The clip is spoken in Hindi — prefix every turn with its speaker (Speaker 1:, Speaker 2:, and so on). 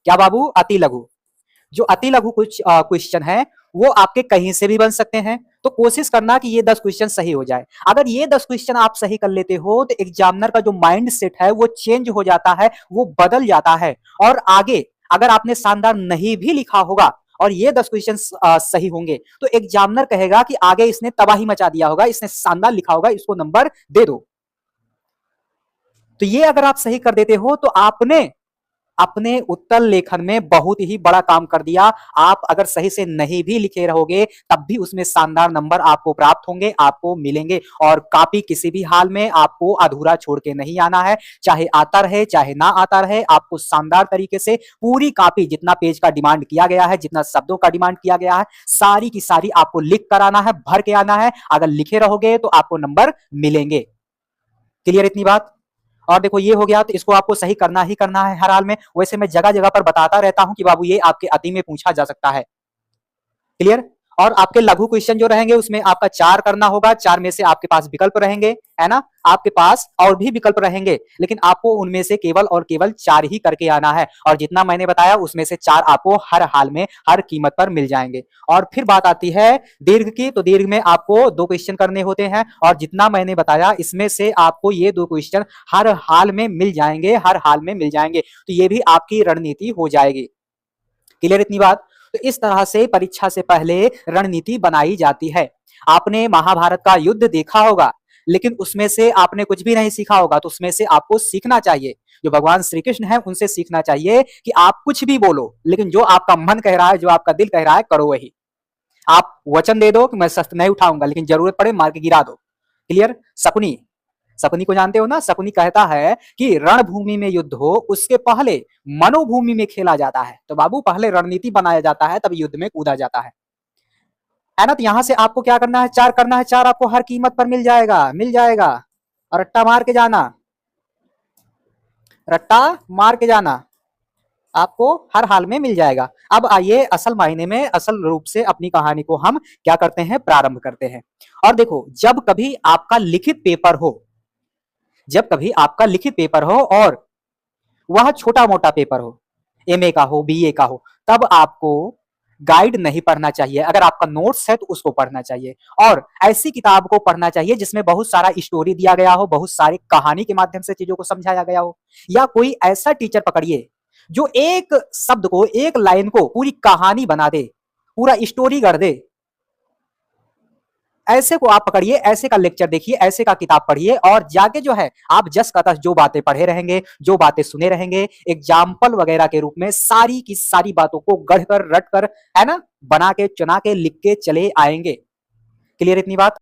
Speaker 1: क्या बाबू? अति लघु। जो अति लघु कुछ क्वेश्चन है वो आपके कहीं से भी बन सकते हैं। तो कोशिश करना कि ये 10 क्वेश्चन सही हो जाए। अगर ये 10 क्वेश्चन आप सही कर लेते हो तो एग्जामिनर का जो माइंड सेट है वो चेंज हो जाता है, वो बदल जाता है। और आगे अगर आपने शानदार नहीं भी लिखा होगा और ये 10 क्वेश्चन सही होंगे तो एग्जामिनर कहेगा कि आगे इसने तबाही मचा दिया होगा, इसने शानदार लिखा होगा, इसको नंबर दे दो। तो ये अगर आप सही कर देते हो तो आपने अपने उत्तर लेखन में बहुत ही बड़ा काम कर दिया। आप अगर सही से नहीं भी लिखे रहोगे तब भी उसमें शानदार नंबर आपको प्राप्त होंगे, आपको मिलेंगे। और कॉपी किसी भी हाल में आपको अधूरा छोड़ के नहीं आना है, चाहे आता रहे चाहे ना आता रहे, आपको शानदार तरीके से पूरी कॉपी, जितना पेज का डिमांड किया गया है, जितना शब्दों का डिमांड किया गया है, सारी की सारी आपको लिख कर आना है, भर के आना है। अगर लिखे रहोगे तो आपको नंबर मिलेंगे। क्लियर इतनी बात? और देखो ये हो गया, तो इसको आपको सही करना ही करना है हर हाल में। वैसे मैं जगह जगह पर बताता रहता हूं कि बाबू ये आपके अति में पूछा जा सकता है। क्लियर? और आपके लघु क्वेश्चन जो रहेंगे उसमें आपका 4 करना होगा। 4 में से आपके पास विकल्प रहेंगे, है ना? आपके पास और भी विकल्प रहेंगे, लेकिन आपको उनमें से केवल और केवल 4 ही करके आना है। और जितना मैंने बताया उसमें से 4 आपको हर हाल में हर कीमत पर मिल जाएंगे। और फिर बात आती है दीर्घ की, तो दीर्घ में आपको 2 क्वेश्चन करने होते हैं। और जितना मैंने बताया इसमें से आपको ये 2 क्वेश्चन हर हाल में मिल जाएंगे, हर हाल में मिल जाएंगे। तो ये भी आपकी रणनीति हो जाएगी। क्लियर इतनी बात? तो इस तरह से परीक्षा से पहले रणनीति बनाई जाती है। आपने महाभारत का युद्ध देखा होगा, लेकिन उसमें से आपने कुछ भी नहीं सीखा होगा, तो उसमें से आपको सीखना चाहिए। जो भगवान श्री कृष्ण है उनसे सीखना चाहिए कि आप कुछ भी बोलो, लेकिन जो आपका मन कह रहा है, जो आपका दिल कह रहा है, करो वही। आप वचन दे दो कि मैं शस्त्र नहीं उठाऊंगा, लेकिन जरूरत पड़े मार के गिरा दो। क्लियर? शकुनी, शकुनी को जानते हो ना? शकुनी कहता है कि रणभूमि में युद्ध हो उसके पहले मनोभूमि में खेला जाता है। तो बाबू पहले रणनीति बनाया जाता है, तब युद्ध में कूदा जाता है ना? तो यहां से आपको क्या करना है? 4 करना है। 4 आपको हर कीमत पर मिल जाएगा, मिल जाएगा। और रट्टा मार के जाना, रट्टा मार के जाना, आपको हर हाल में मिल जाएगा। अब आइए असल मायने में, असल रूप से अपनी कहानी को हम क्या करते हैं? प्रारंभ करते हैं। और देखो, जब कभी आपका लिखित पेपर हो, जब कभी आपका लिखित पेपर हो और वह छोटा मोटा पेपर हो, एमए का हो, बीए का हो, तब आपको गाइड नहीं पढ़ना चाहिए। अगर आपका नोट्स है तो उसको पढ़ना चाहिए। और ऐसी किताब को पढ़ना चाहिए जिसमें बहुत सारा स्टोरी दिया गया हो, बहुत सारी कहानी के माध्यम से चीजों को समझाया गया हो। या कोई ऐसा टीचर पकड़िए जो एक शब्द को, एक लाइन को पूरी कहानी बना दे, पूरा स्टोरी कर दे। ऐसे को आप पकड़िए, ऐसे का लेक्चर देखिए, ऐसे का किताब पढ़िए, और जाके जो है आप जस का तस जो बातें पढ़े रहेंगे, जो बातें सुने रहेंगे, एग्जाम्पल वगैरह के रूप में सारी की सारी बातों को गढ़ कर, रट कर, है ना, बना के, चुना के, लिख के चले आएंगे। क्लियर इतनी बात?